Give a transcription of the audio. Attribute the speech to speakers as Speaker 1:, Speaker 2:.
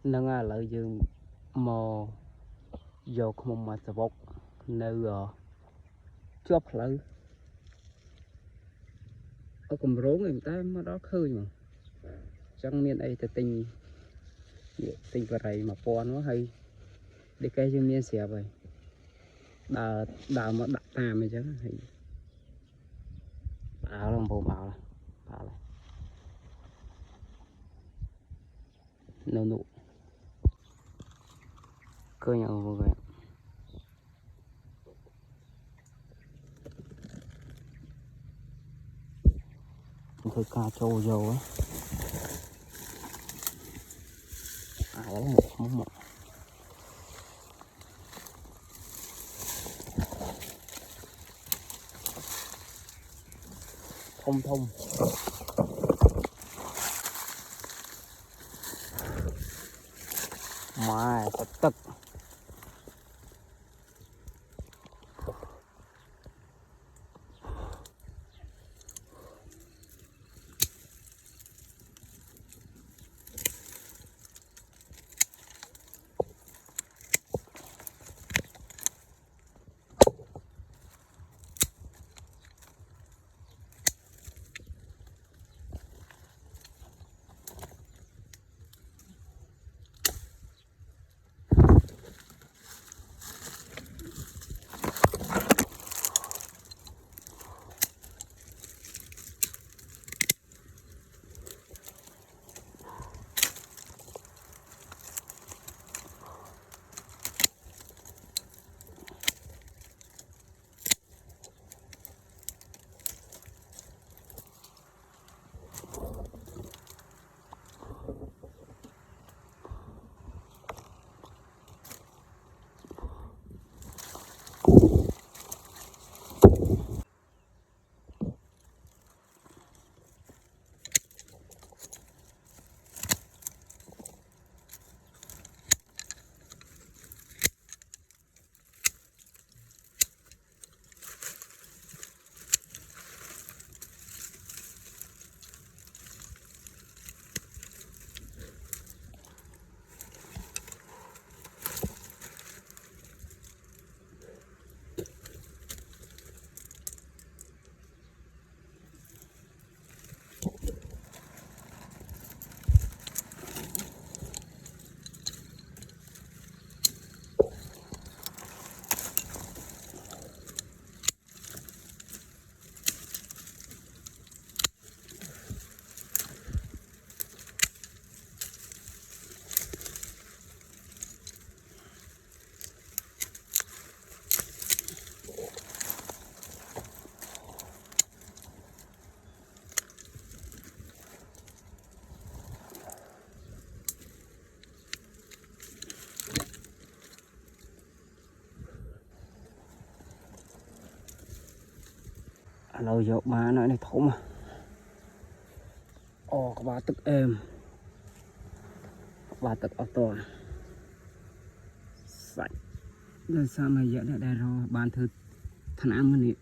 Speaker 1: nâng à lợi dương mò vô không mà sập bốc nơi chóp lợi ở cùng rốn người ta mà đó khơi mà chẳng miền ấy thì tình vào đây mà po nó hay để cây dương miền xẹp vậy đào mà đặt tàm vậy chứ thì bảo lòng bộ bảo là nâu nụ cơ nhau vô vậy thôi ca trâu dầu á đó là một món một thông thông mà tất lâu dạo má nói này thấu mà có ba tức êm ba tức ô tô sạch nên sao mà giờ đã đây rồi bàn thử thằng ăn này